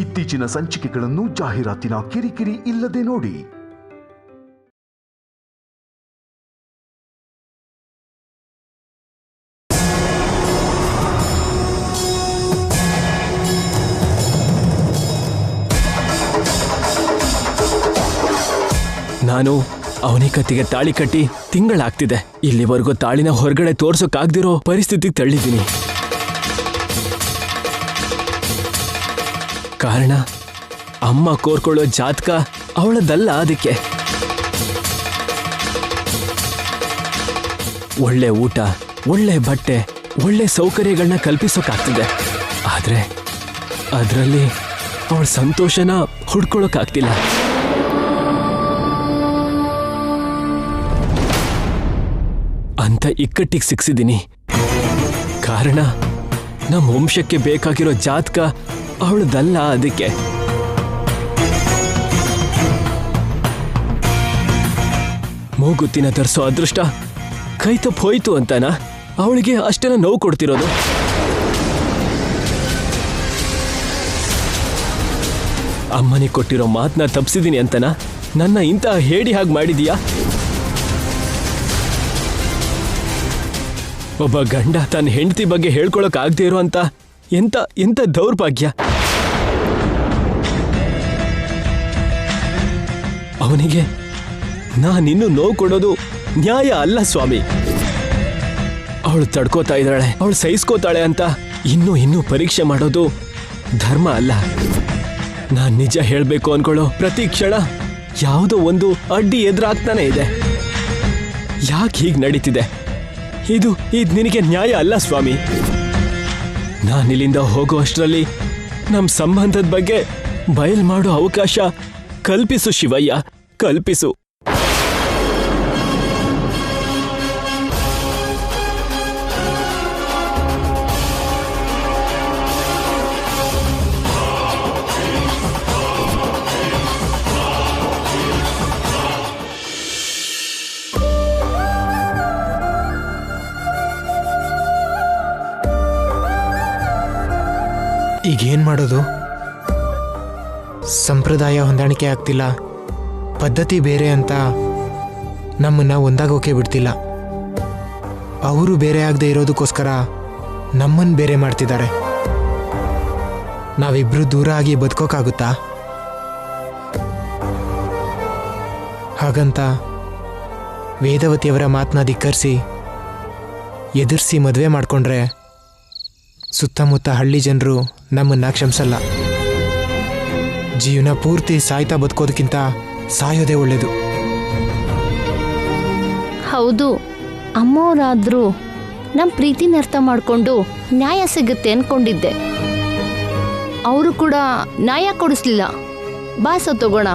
ಇತ್ತೀಚಿನ ಸಂಚಿಕೆಗಳನ್ನು ಜಾಹೀರಾತಿನ ಕಿರಿಕಿರಿ ಇಲ್ಲದೆ ನೋಡಿ. ನಾನು ಅವನಿ ಕತ್ತಿಗೆ ತಾಳಿ ಕಟ್ಟಿ ತಿಂಗಳಾಗ್ತಿದೆ. ಇಲ್ಲಿವರೆಗೂ ತಾಳಿನ ಹೊರಗಡೆ ತೋರ್ಸೋಕಾಗ್ದಿರೋ ಪರಿಸ್ಥಿತಿಗೆ ತಳ್ಳಿದ್ದೀನಿ. ಕಾರಣ ಅಮ್ಮ ಕೋರ್ಕೊಳ್ಳೋ ಜಾತಕ ಅವಳದಲ್ಲ. ಅದಕ್ಕೆ ಒಳ್ಳೆ ಊಟ, ಒಳ್ಳೆ ಬಟ್ಟೆ, ಒಳ್ಳೆ ಸೌಕರ್ಯಗಳನ್ನ ಕಲ್ಪಿಸೋಕಾಗ್ತಿದೆ. ಆದ್ರೆ ಅದರಲ್ಲಿ ಅವಳ ಸಂತೋಷನ ಹುಡ್ಕೊಳ್ಳೋಕಾಗ್ತಿಲ್ಲ. ಅಂತ ಇಕ್ಕಟ್ಟಿಗೆ ಸಿಕ್ಸಿದ್ದೀನಿ. ಕಾರಣ ನಮ್ಮ ವಂಶಕ್ಕೆ ಬೇಕಾಗಿರೋ ಜಾತಕ ಅವಳದಲ್ಲ. ಅದಕ್ಕೆ ಮೂಗುತ್ತಿನ ತರಿಸೋ ಅದೃಷ್ಟ ಕೈ ತಪ್ಪು ಹೋಯ್ತು ಅಂತಾನ ಅವಳಿಗೆ ಅಷ್ಟೆಲ್ಲ ನೋವು ಕೊಡ್ತಿರೋದು. ಅಮ್ಮನಿಗೆ ಕೊಟ್ಟಿರೋ ಮಾತನ್ನ ತಪ್ಪಿಸಿದೀನಿ ಅಂತನ ನನ್ನ ಇಂಥ ಹೇಡಿ ಹಾಗೆ ಮಾಡಿದೀಯಾ? ಒಬ್ಬ ಗಂಡ ತನ್ನ ಹೆಂಡತಿ ಬಗ್ಗೆ ಹೇಳ್ಕೊಳಕ್ ಆಗದೆ ಇರೋ ಅಂತ ಎಂತ ದೌರ್ಭಾಗ್ಯ. ಅವನಿಗೆ ನಾನಿನ್ನೂ ನೋವು ಕೊಡೋದು ನ್ಯಾಯ ಅಲ್ಲ ಸ್ವಾಮಿ. ಅವಳು ತಡ್ಕೋತಾ ಇದ್ದಾಳೆ, ಅವಳು ಸಹಿಸ್ಕೋತಾಳೆ ಅಂತ ಇನ್ನೂ ಪರೀಕ್ಷೆ ಮಾಡೋದು ಧರ್ಮ ಅಲ್ಲ. ನಾನ್ ನಿಜ ಹೇಳ್ಬೇಕು ಅನ್ಕೊಳ್ಳೋ ಪ್ರತಿ ಕ್ಷಣ ಯಾವುದೋ ಒಂದು ಅಡ್ಡಿ ಎದುರಾಗ್ತಾನೆ ಇದೆ. ಯಾಕೆ ಹೀಗೆ ನಡೀತಿದೆ? ಇದು ನಿನಗೆ ನ್ಯಾಯ ಅಲ್ಲ ಸ್ವಾಮಿ. ನಾನಿಲ್ಲಿಂದ ಹೋಗೋ ಅಷ್ಟರಲ್ಲಿ ನಮ್ಮ ಸಂಬಂಧದ ಬಗ್ಗೆ ಬಯಲ್ ಮಾಡೋ ಅವಕಾಶ ಕಲ್ಪಿಸು ಶಿವಯ್ಯ, ಕಲ್ಪಿಸು. ಈಗೇನು ಮಾಡೋದು? ಸಂಪ್ರದಾಯ ಹೊಂದಾಣಿಕೆ ಆಗ್ತಿಲ್ಲ, ಪದ್ಧತಿ ಬೇರೆ ಅಂತ ನಮ್ಮನ್ನು ಒಂದಾಗೋಕೆ ಬಿಡ್ತಿಲ್ಲ. ಅವರು ಬೇರೆ ಆಗದೆ ಇರೋದಕ್ಕೋಸ್ಕರ ನಮ್ಮನ್ನು ಬೇರೆ ಮಾಡ್ತಿದ್ದಾರೆ. ನಾವಿಬ್ರು ದೂರ ಆಗಿ ಬದುಕೋಕ್ಕಾಗುತ್ತಾ? ಹಾಗಂತ ವೇದವತಿಯವರ ಮಾತನ್ನ ಧಿಕ್ಕರಿಸಿ ಎದುರಿಸಿ ಮದುವೆ ಮಾಡಿಕೊಂಡ್ರೆ ಸುತ್ತಮುತ್ತ ಹಳ್ಳಿ ಜನರು ನಮ್ಮನ್ನ ಕ್ಷಮಿಸಲ್ಲ. ಜೀವನ ಪೂರ್ತಿ ಸಾಯ್ತಾ ಬದುಕೋದಕ್ಕಿಂತ ಸಾಯೋದೇ ಒಳ್ಳೇದು. ಹೌದು, ಅಮ್ಮವರಾದ್ರೂ ನಮ್ಮ ಪ್ರೀತಿನ ಅರ್ಥ ಮಾಡಿಕೊಂಡು ನ್ಯಾಯ ಸಿಗುತ್ತೆ ಅನ್ಕೊಂಡಿದ್ದೆ. ಅವರು ಕೂಡ ನ್ಯಾಯ ಕೊಡಿಸ್ಲಿಲ್ಲ. ಬಾಸ ತಗೋಣ.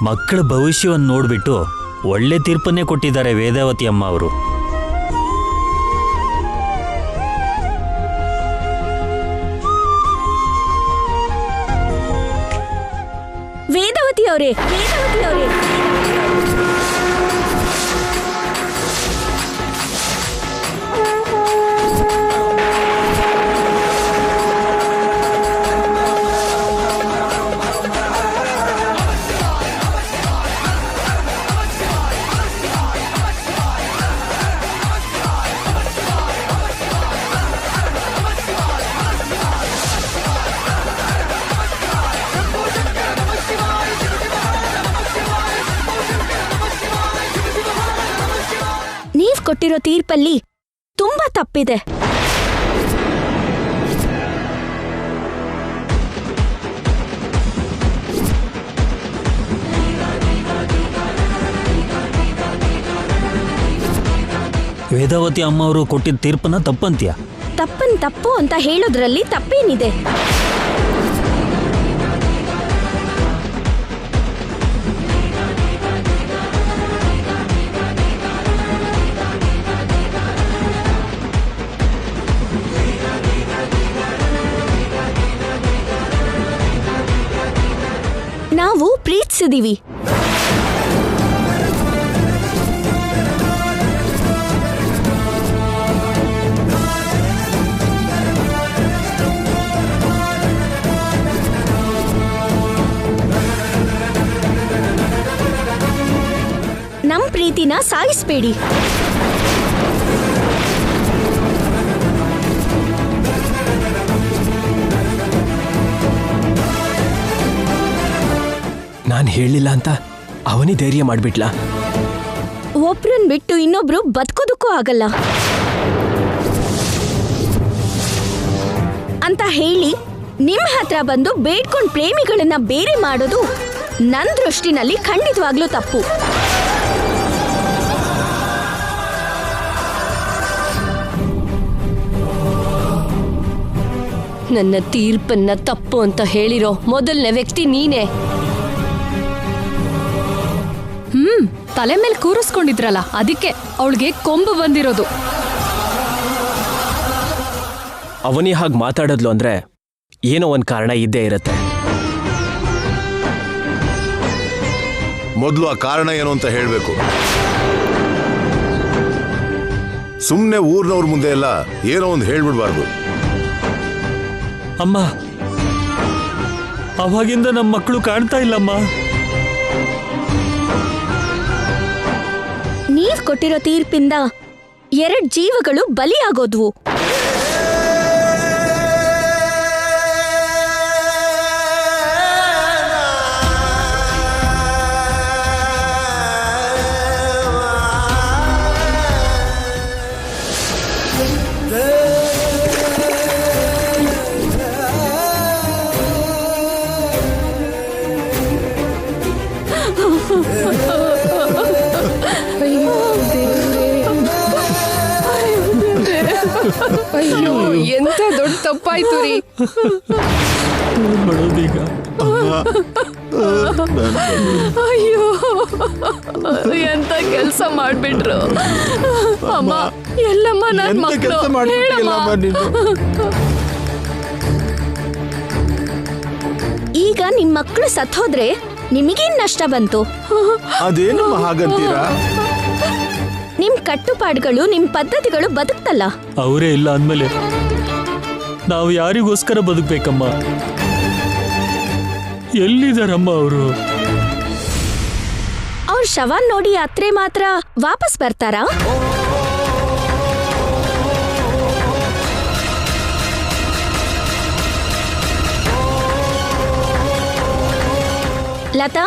ಮಕ್ಕಳ ಭವಿಷ್ಯವನ್ನು ನೋಡಿಬಿಟ್ಟು ಒಳ್ಳೆ ತೀರ್ಪನ್ನೇ ಕೊಟ್ಟಿದ್ದಾರೆ ವೇದಾವತಿ ಅಮ್ಮ ಅವರು. ವೇದಾವತಿ ಅವರೇ, ನೀವ್ ಕೊಟ್ಟಿರೋ ತೀರ್ಪಲ್ಲಿ ತುಂಬಾ ತಪ್ಪಿದೆ. ವೇದಾವತಿ ಅಮ್ಮ ಅವರು ಕೊಟ್ಟಿದ್ದ ತೀರ್ಪನ್ನ ತಪ್ಪಂತೀಯ? ತಪ್ಪು ಅಂತ ಹೇಳೋದ್ರಲ್ಲಿ ತಪ್ಪೇನಿದೆ? ಪ್ರೀತಿಸಿದೀವಿ. ನಮ್ ಪ್ರೀತಿನ ಸಾಯಿಸ್ಬೇಡಿ. ನಾನ್ ಹೇಳಿಲ್ಲ ಅಂತ ಅವನೇ ಧೈರ್ಯ ಮಾಡ್ಬಿಟ್ಲ. ಒಬ್ರನ್ ಬಿಟ್ಟು ಇನ್ನೊಬ್ರು ಬದುಕೋದಕ್ಕೂ ಆಗಲ್ಲ ಅಂತ ಹೇಳಿ ನಿಮ್ ಹತ್ರ ಬಂದು ಬೇಡ್ಕೊಂಡ್ ಪ್ರೇಮಿಗಳನ್ನ ಬೇರೆ ಮಾಡೋದು ನನ್ ದೃಷ್ಟಿನಲ್ಲಿ ಖಂಡಿತವಾಗ್ಲೂ ತಪ್ಪು. ನನ್ನ ತೀರ್ಪನ್ನ ತಪ್ಪು ಅಂತ ಹೇಳಿರೋ ಮೊದಲನೇ ವ್ಯಕ್ತಿ ನೀನೇ. ತಲೆ ಮೇಲೆ ಕೂರಿಸ್ಕೊಂಡಿದ್ರಲ್ಲ, ಅದಕ್ಕೆ ಅವಳಿಗೆ ಕೊಂಬು ಬಂದಿರೋದು. ಅವನೇ ಹಾಗೆ ಮಾತಾಡದ್ಲು ಅಂದ್ರೆ ಏನೋ ಒಂದ್ ಕಾರಣ ಇದ್ದೇ ಇರತ್ತೆ. ಮೊದಲು ಆ ಕಾರಣ ಏನು ಅಂತ ಹೇಳಬೇಕು. ಸುಮ್ಮನೆ ಊರ್ನವ್ರ ಮುಂದೆ ಎಲ್ಲ ಏನೋ ಒಂದು ಹೇಳ್ಬಿಡ್ಬಾರ್ದು. ಅಮ್ಮ, ಅವಾಗಿಂದ ನಮ್ಮ ಮಕ್ಕಳು ಕಾಣ್ತಾ ಇಲ್ಲಮ್ಮ. ನೀವ್ ಕೊಟ್ಟಿರೋ ತೀರ್ಪಿಂದ 2 ಜೀವಗಳು ಬಲಿಯಾಗೋದ್ವು. ಅಯ್ಯೋ, ಎಂತ ದೊಡ್ಡ ತಪ್ಪಾಯ್ತು ರೀ. ಅಯ್ಯೋ, ಎಂತ ಕೆಲ್ಸ ಮಾಡ್ಬಿಟ್ರು. ಅಮ್ಮ, ಎಲ್ಲಮ್ಮ ನನ್ ಮಕ್ಕಳು. ಈಗ ನಿಮ್ ಮಕ್ಕಳು ಸತ್ತೋದ್ರೆ ನಿಮಗೇನ್ ನಷ್ಟ ಬಂತು? ಅದೇನು ಹಾಗಂತೀರಾ? ನಿಮ್ ಕಟ್ಟುಪಾಡುಗಳು, ನಿಮ್ ಪದ್ಧತಿಗಳು ಬದುಕ್ತಲ್ಲ. ಅವರೇ ಇಲ್ಲ ಅಂದ್ಮೇಲೆ ನಾವು ಯಾರಿಗೋಸ್ಕರ ಬದುಕ್ಬೇಕಮ್ಮ? ಎಲ್ಲಿದಾರಮ್ಮ ಅವರು? ಅವ್ರ ಶವ ನೋಡಿ ಯಾತ್ರೆ ಮಾತ್ರ ವಾಪಸ್ ಬರ್ತಾರಾ? ಲತಾ,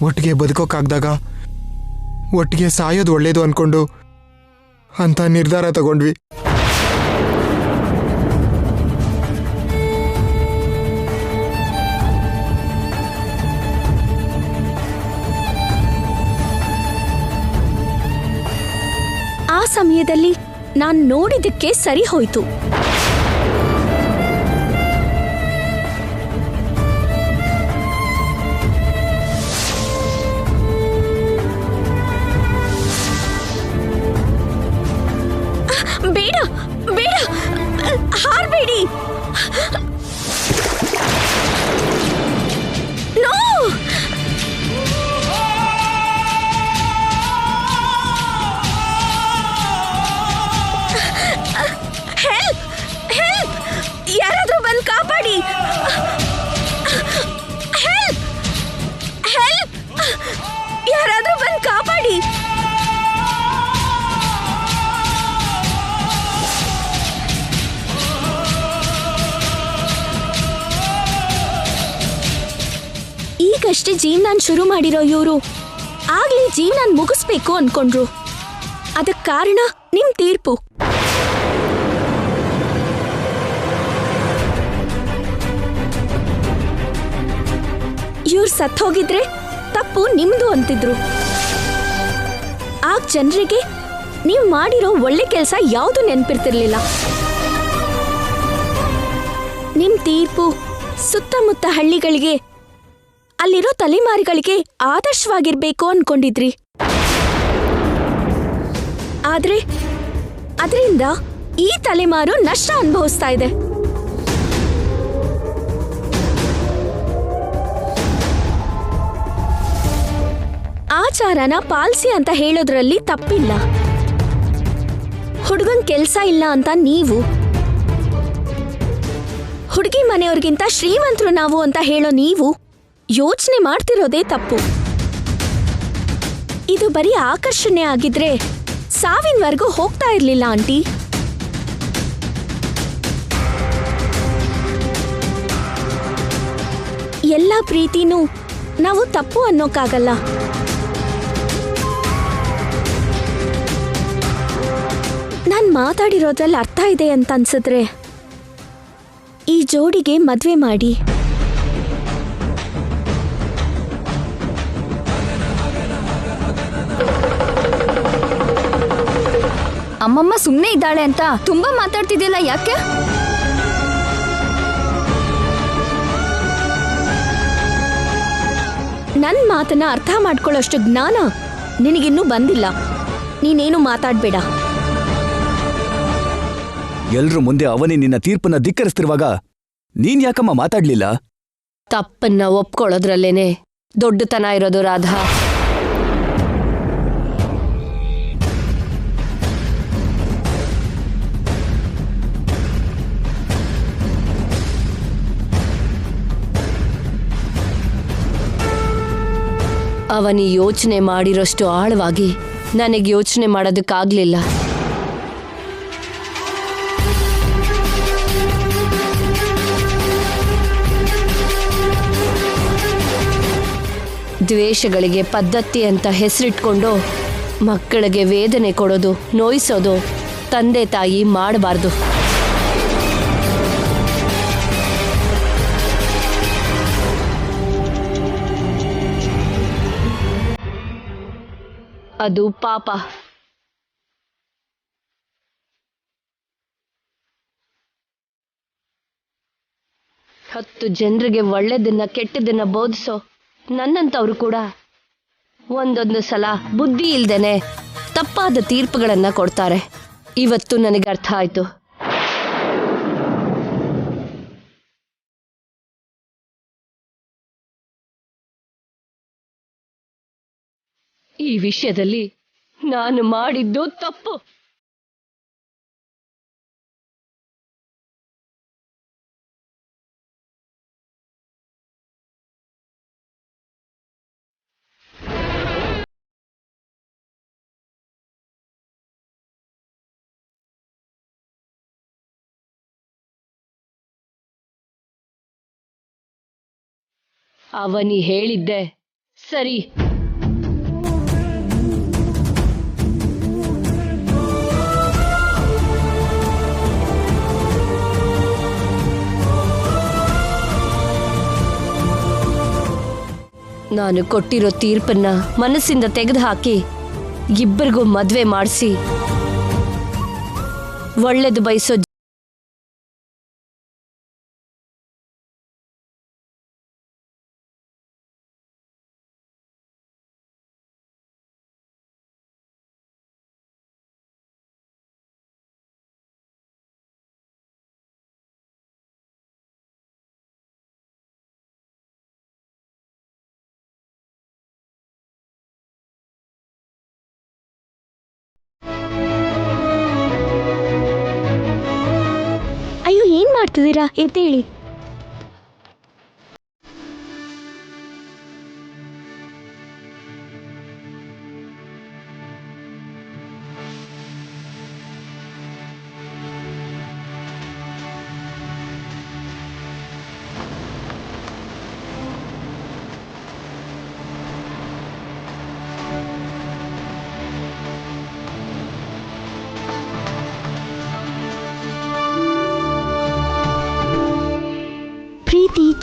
ಒಟ್ಟಿಗೆ ಬದುಕೋಕ್ಕಾಗ್ದಾಗ ಒಟ್ಟಿಗೆ ಸಾಯೋದು ಒಳ್ಳೇದು ಅನ್ಕೊಂಡು ಅಂತ ನಿರ್ಧಾರ ತಗೊಂಡ್ವಿ. ಆ ಸಮಯದಲ್ಲಿ ನಾನ್ ನೋಡಿದಕ್ಕೆ ಸರಿ ಹೋಯ್ತು. ಬೇಡ ಬೇಡ, ಹಾರ್ಬೇಡಿ. ನೋ, ಹೆಲ್ಪ್ ಹೆಲ್ಪ್, ಯಾರಾದ್ರೂ ಬಂದು ಕಾಪಾಡಿ. ಈಗಷ್ಟೇ ಜೀವನ ಶುರು ಮಾಡಿರೋ ಇವರು ಆಗ್ಲೇ ಜೀವನ ಮುಗಿಸ್ಬೇಕು ಅನ್ಕೊಂಡ್ರು. ಅದಕ್ ಕಾರಣ ನಿಮ್ ತೀರ್ಪು. ಇವ್ರು ಸತ್ ಹೋಗಿದ್ರೆ ತಪ್ಪು ನಿಮ್ದು ಅಂತಿದ್ರು. ಆಗ ಜನರಿಗೆ ನೀವು ಮಾಡಿರೋ ಒಳ್ಳೆ ಕೆಲಸ ಯಾವುದು ನೆನ್ಪಿರ್ತಿರ್ಲಿಲ್ಲ. ನಿಮ್ ತೀರ್ಪು ಸುತ್ತಮುತ್ತ ಹಳ್ಳಿಗಳಿಗೆ, ಅಲ್ಲಿರೋ ತಲೆಮಾರಿಗಳಿಗೆ ಆದರ್ಶವಾಗಿರ್ಬೇಕು ಅನ್ಕೊಂಡಿದ್ರಿ. ಆದ್ರೆ ಅದರಿಂದ ಈ ತಲೆಮಾರು ನಷ್ಟ ಅನುಭವಿಸ್ತಾ ಇದೆ. ಆಚಾರನ ಪಾಲಿಸಿ ಅಂತ ಹೇಳೋದ್ರಲ್ಲಿ ತಪ್ಪಿಲ್ಲ. ಹುಡುಗನ್ ಕೆಲ್ಸ ಇಲ್ಲ ಅಂತ ನೀವು, ಹುಡುಗಿ ಮನೆಯವ್ರಿಗಿಂತ ಶ್ರೀಮಂತರು ನಾವು ಅಂತ ಹೇಳೋ ನೀವು ಯೋಚನೆ ಮಾಡ್ತಿರೋದೇ ತಪ್ಪು. ಇದು ಬರೀ ಆಕರ್ಷಣೆ ಆಗಿದ್ರೆ ಸಾವಿನವರೆಗೂ ಹೋಗ್ತಾ ಇರ್ಲಿಲ್ಲ ಆಂಟಿ. ಎಲ್ಲ ಪ್ರೀತಿನೂ ನಾವು ತಪ್ಪು ಅನ್ನೋಕ್ಕಾಗಲ್ಲ. ನಾನ್ ಮಾತಾಡಿರೋದ್ರಲ್ಲಿ ಅರ್ಥ ಇದೆ ಅಂತ ಅನ್ಸಿದ್ರೆ ಈ ಜೋಡಿಗೆ ಮದ್ವೆ ಮಾಡಿ. ಅಮ್ಮಮ್ಮ ಸುಮ್ಮನೆ ಇದ್ದಾಳೆ ಅಂತ ತುಂಬಾ ಮಾತಾಡ್ತಿದ್ಯಲ್ಲ, ಯಾಕೆ? ನನ್ ಮಾತನ್ನ ಅರ್ಥ ಮಾಡ್ಕೊಳ್ಳೋಷ್ಟು ಜ್ಞಾನ ನಿನಗಿನ್ನೂ ಬಂದಿಲ್ಲ. ನೀನೇನು ಮಾತಾಡ್ಬೇಡ. ಎಲ್ರ ಮುಂದೆ ಅವನೇ ನಿನ್ನ ತೀರ್ಪನ್ನ ಧಿಕ್ಕರಿಸ್ತಿರುವಾಗ ನೀನ್ ಯಾಕಮ್ಮ ಮಾತಾಡ್ಲಿಲ್ಲ? ತಪ್ಪನ್ನ ಒಪ್ಕೊಳ್ಳೋದ್ರಲ್ಲೇನೆ ದೊಡ್ಡತನ ಇರೋದು ರಾಧಾ. ಅವನಿ ಯೋಚನೆ ಮಾಡಿರೋಷ್ಟು ಆಳವಾಗಿ ನನಗೆ ಯೋಚನೆ ಮಾಡೋದಕ್ಕಾಗ್ಲಿಲ್ಲ. ದ್ವೇಷಗಳಿಗೆ ಪದ್ಧತಿ ಅಂತ ಹೆಸರಿಟ್ಕೊಂಡು ಮಕ್ಕಳಿಗೆ ವೇದನೆ ಕೊಡೋದು, ನೋಯಿಸೋದು ತಂದೆ ತಾಯಿ ಮಾಡಬಾರ್ದು. ಅದು ಪಾಪ. ಹತ್ತು ಜನರಿಗೆ ಒಳ್ಳೆದನ್ನ ಕೆಟ್ಟದನ್ನ ಬೋಧಿಸೋ ನನ್ನಂತವ್ರು ಕೂಡ ಒಂದೊಂದು ಸಲ ಬುದ್ಧಿ ಇಲ್ದೇನೆ ತಪ್ಪಾದ ತೀರ್ಪುಗಳನ್ನ ಕೊಡ್ತಾರೆ. ಇವತ್ತು ನನಗೆ ಅರ್ಥ ಆಯ್ತು. ಈ ವಿಷಯದಲ್ಲಿ ನಾನು ಮಾಡಿದ್ದು ತಪ್ಪು. ಅವನಿ ಹೇಳಿದ್ದೆ ಸರಿ. ನಾನು ಕೊಟ್ಟಿರೋ ತೀರ್ಪನ್ನ ಮನಸ್ಸಿಂದ ತೆಗೆದುಹಾಕಿ ಇಬ್ಬರಿಗೂ ಮದ್ವೆ ಮಾಡಿಸಿ ಒಳ್ಳೇದು ಬಯಸೋ ಅಯ್ಯೋ, ಏನ್ ಮಾಡ್ತಿದ್ದೀರಾ? ಎದ್ದೇಳಿ.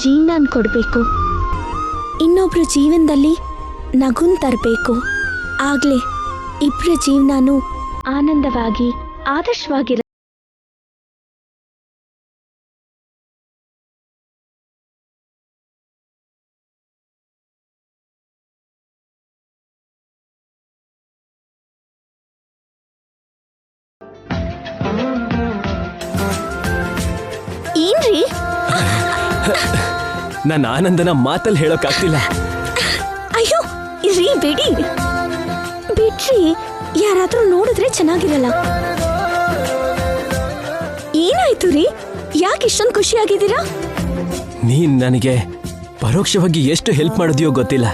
ಜೀವನ ಕೊಡಬೇಕು, ಇನ್ನೊಬ್ರ ಜೀವನದಲ್ಲಿ ನಗುನ್ ತರಬೇಕು. ಆಗ್ಲೇ ಇಬ್ಬರ ಜೀವನನೂ ಆನಂದವಾಗಿ ಆದರ್ಶವಾಗಿರ. ಏನ್ರಿ ನನ್ನ ಆನಂದನ ಮಾತಲ್ಲಿ ಹೇಳೋಕ್ಕಾಗ್ತಿಲ್ಲ. ಅಯ್ಯೋ ಇರ್ರಿ, ಬಿಡಿ ಬಿಟ್ರಿ, ಯಾರಾದ್ರೂ ನೋಡಿದ್ರೆ ಚೆನ್ನಾಗಿರಲ್ಲ. ಏನಾಯ್ತು ರೀ, ಯಾಕೆ ಇಷ್ಟೊಂದು ಖುಷಿಯಾಗಿದ್ದೀರಾ? ನೀನ್ ನನಗೆ ಪರೋಕ್ಷವಾಗಿ ಎಷ್ಟು ಹೆಲ್ಪ್ ಮಾಡಿದ್ಯೋ ಗೊತ್ತಿಲ್ಲ.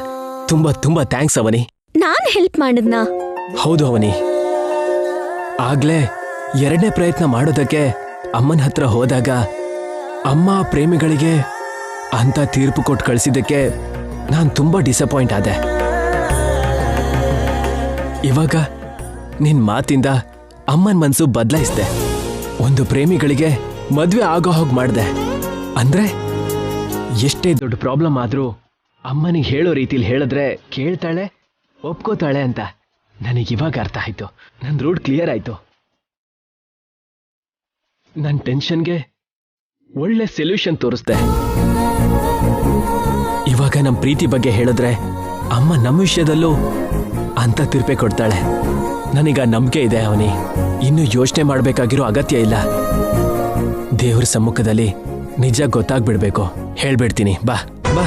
ತುಂಬಾ ತುಂಬಾ ಥ್ಯಾಂಕ್ಸ್ ಅವನಿ. ನಾನ್ ಹೆಲ್ಪ್ ಮಾಡಿದ್ನಾ? ಹೌದು ಅವನಿ. ಆಗ್ಲೇ 2ನೇ ಪ್ರಯತ್ನ ಮಾಡೋದಕ್ಕೆ ಅಮ್ಮನ ಹತ್ರ ಹೋದಾಗ ಅಮ್ಮ ಪ್ರೇಮಿಗಳಿಗೆ ಅಂತ ತೀರ್ಪು ಕೊಟ್ಟು ಕಳಿಸಿದ್ದಕ್ಕೆ ನಾನು ತುಂಬಾ ಡಿಸಪಾಯಿಂಟ್ ಆದೆ. ಇವಾಗ ನಿನ್ ಮಾತಿಂದ ಅಮ್ಮನ ಮನ್ಸು ಬದಲಾಯಿಸ್ದೆ. ಒಂದು ಪ್ರೇಮಿಗಳಿಗೆ ಮದ್ವೆ ಆಗೋ ಹೋಗ್ ಮಾಡ್ದೆ. ಅಂದ್ರೆ ಎಷ್ಟೇ ದೊಡ್ಡ ಪ್ರಾಬ್ಲಮ್ ಆದ್ರೂ ಅಮ್ಮನಿಗೆ ಹೇಳೋ ರೀತಿಲಿ ಹೇಳಿದ್ರೆ ಕೇಳ್ತಾಳೆ, ಒಪ್ಕೋತಾಳೆ ಅಂತ ನನಗಿವಾಗ ಅರ್ಥ ಆಯ್ತು. ನನ್ನ ರೂಟ್ ಕ್ಲಿಯರ್ ಆಯ್ತು. ನನ್ನ ಟೆನ್ಷನ್ಗೆ ಒಳ್ಳೆ ಸೊಲ್ಯೂಷನ್ ತೋರಿಸ್ದೆ. ಇವಾಗ ನಮ್ಮ ಪ್ರೀತಿ ಬಗ್ಗೆ ಹೇಳಿದ್ರೆ ಅಮ್ಮ ನಮ್ಮ ವಿಷಯದಲ್ಲೂ ಅಂತ ತೀರ್ಪೆ ಕೊಡ್ತಾಳೆ. ನನಗ ನಂಬಿಕೆ ಇದೆ ಅವನಿ. ಇನ್ನು ಯೋಚನೆ ಮಾಡಬೇಕಾಗಿರೋ ಅಗತ್ಯ ಇಲ್ಲ. ದೇವ್ರ ಸಮ್ಮುಖದಲ್ಲಿ ನಿಜ ಗೊತ್ತಾಗ್ಬಿಡ್ಬೇಕು. ಹೇಳ್ಬಿಡ್ತೀನಿ, ಬಾ ಬಾ.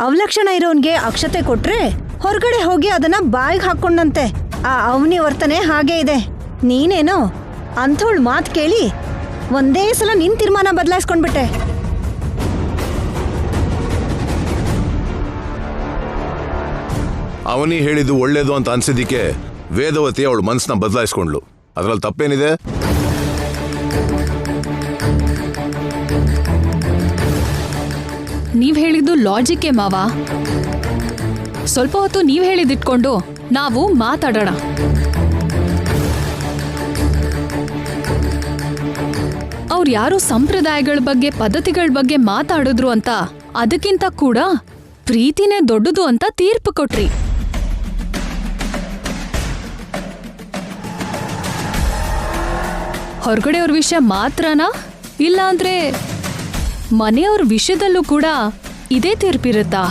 ಅವಲಕ್ಷಣ ಇರೋನ್ಗೆ ಅಕ್ಷತೆ ಕೊಟ್ರೆ ಹೊರಗಡೆ ಹೋಗಿ ಅದನ್ನ ಬಾಯಿಗೆ ಹಾಕೊಂಡಂತೆ. ಆ ಅವನಿ ವರ್ತನೆ ಹಾಗೆ ಇದೆ. ನೀನೇನೋ ಅಂಥೋಳ್ ಮಾತು ಕೇಳಿ ಒಂದೇ ಸಲ ನಿನ್ ತೀರ್ಮಾನ ಬದಲಾಯಿಸ್ಕೊಂಡ್ಬಿಟ್ಟೆ. ಅವನಿ ಹೇಳಿದ್ದು ಒಳ್ಳೇದು ಅಂತ ಅನ್ಸಿದ್ದಕ್ಕೆ ವೇದವತಿ ಅವಳು ಮನಸ್ಸನ್ನ ಬದಲಾಯಿಸ್ಕೊಂಡ್ಲು. ಅದ್ರಲ್ಲಿ ತಪ್ಪೇನಿದೆ? ನೀವ್ ಹೇಳಿದ್ದು ಲಾಜಿಕ್ಕೆ ಮಾವ. ಸ್ವಲ್ಪ ಹೊತ್ತು ನೀವ್ ಹೇಳಿದಿಟ್ಕೊಂಡು ನಾವು ಮಾತಾಡೋಣ. ಅವ್ರು ಯಾರೋ ಸಂಪ್ರದಾಯಗಳ ಬಗ್ಗೆ, ಪದ್ಧತಿಗಳ ಬಗ್ಗೆ ಮಾತಾಡಿದ್ರು ಅಂತ ಅದಕ್ಕಿಂತ ಕೂಡ ಪ್ರೀತಿನೇ ದೊಡ್ಡದು ಅಂತ ತೀರ್ಪು ಕೊಟ್ರಿ. ಹೊರಗಡೆಯವ್ರ ವಿಷಯ ಮಾತ್ರನಾ, ಇಲ್ಲ ಅಂದ್ರೆ ಮನೆಯವ್ರ ವಿಷಯದಲ್ಲೂ ಕೂಡ ಇದೇ ತೀರ್ಪಿರುತ್ತಾ?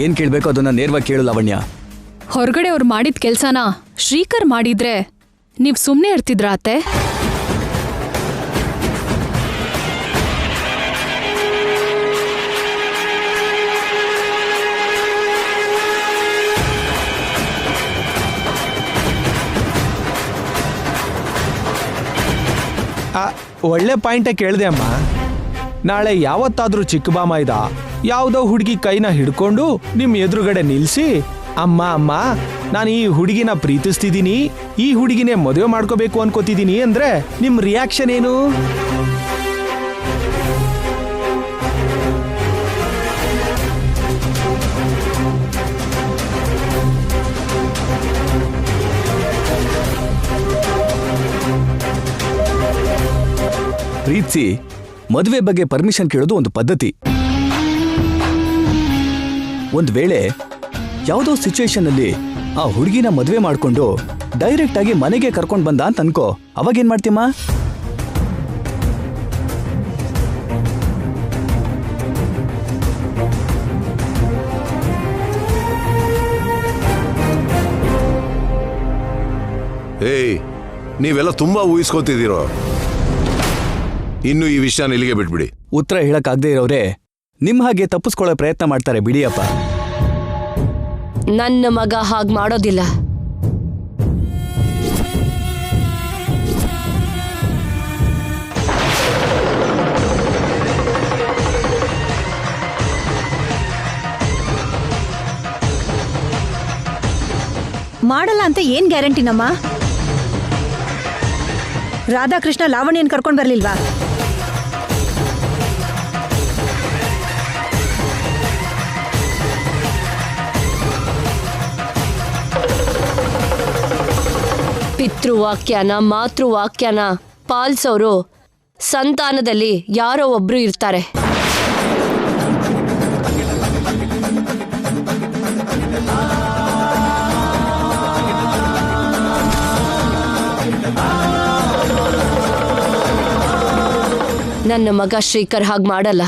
ಏನ್ ಕೇಳ್ಬೇಕು ಅದನ್ನ ನೇರವಾಗಿ ಕೇಳು ಲಾವಣ್ಯ. ಹೊರಗಡೆ ಅವ್ರು ಮಾಡಿದ ಕೆಲ್ಸನ ಶ್ರೀಕರ್ ಮಾಡಿದ್ರೆ ನೀವ್ ಸುಮ್ನೆ ಇರ್ತಿದ್ರ ಅತ್ತೆ? ಒಳ್ಳೆ ಪಾಯಿಂಟೇ ಕೇಳಿದೆ ಅಮ್ಮ. ನಾಳೆ ಯಾವತ್ತಾದ್ರೂ ಚಿಕ್ಕಬಾಮ ಇದ್ದ ಯಾವುದೋ ಹುಡುಗಿ ಕೈನ ಹಿಡ್ಕೊಂಡು ನಿಮ್ ಎದುರುಗಡೆ ನಿಲ್ಸಿ, ಅಮ್ಮ ಅಮ್ಮ ನಾನು ಈ ಹುಡುಗಿನ ಪ್ರೀತಿಸ್ತಿದ್ದೀನಿ, ಈ ಹುಡುಗಿನೇ ಮದುವೆ ಮಾಡ್ಕೋಬೇಕು ಅನ್ಕೋತಿದ್ದೀನಿ ಅಂದ್ರೆ ನಿಮ್ ರಿಯಾಕ್ಷನ್ ಏನು? ಪ್ರೀತಿಸಿ ಮದುವೆ ಬಗ್ಗೆ ಪರ್ಮಿಷನ್ ಕೇಳೋದು ಒಂದು ಪದ್ಧತಿ. ಒಂದ್ ವೇಳೆ ಯಾವುದೋ ಸಿಚುವೇಶನ್ ಅಲ್ಲಿ ಆ ಹುಡುಗಿನ ಮದುವೆ ಮಾಡ್ಕೊಂಡು ಡೈರೆಕ್ಟ್ ಆಗಿ ಮನೆಗೆ ಕರ್ಕೊಂಡ್ ಬಂದ ಅಂತ ಅನ್ಕೋ, ಅವಾಗೇನ್ ಮಾಡ್ತೀಮ್ಮ? ಏಯ್, ನೀವೆಲ್ಲ ತುಂಬಾ ಊಹಿಸ್ಕೋತಿದ್ದೀರೋ. ಇನ್ನು ಈ ವಿಷಯನ ಇಲ್ಲಿಗೆ ಬಿಟ್ಬಿಡಿ. ಉತ್ತರ ಹೇಳಕ್ಕಾಗದೇ ಇರೋರೆ ನಿಮ್ ಹಾಗೆ ತಪ್ಪಿಸ್ಕೊಳ್ಳೋ ಪ್ರಯತ್ನ ಮಾಡ್ತಾರೆ, ಬಿಡಿಯಪ್ಪ. ನನ್ನ ಮಗ ಹಾಗ್ ಮಾಡೋದಿಲ್ಲ. ಮಾಡಲ್ಲ ಅಂತ ಏನ್ ಗ್ಯಾರಂಟಿನಮ್ಮ? ರಾಧಾಕೃಷ್ಣ ಲಾವಣ್ಯನ್ ಕರ್ಕೊಂಡ್ ಬರ್ಲಿಲ್ವಾ? ಪಿತೃವಾಕ್ಯನ ಮಾತೃವಾಕ್ಯನ ಪಾಲಿಸೋರು ಸಂತಾನದಲ್ಲಿ ಯಾರೋ ಒಬ್ರು ಇರ್ತಾರೆ. ನನ್ನ ಮಗ ಶ್ರೀಕರ್ ಹಾಗೆ ಮಾಡಲ್ಲ.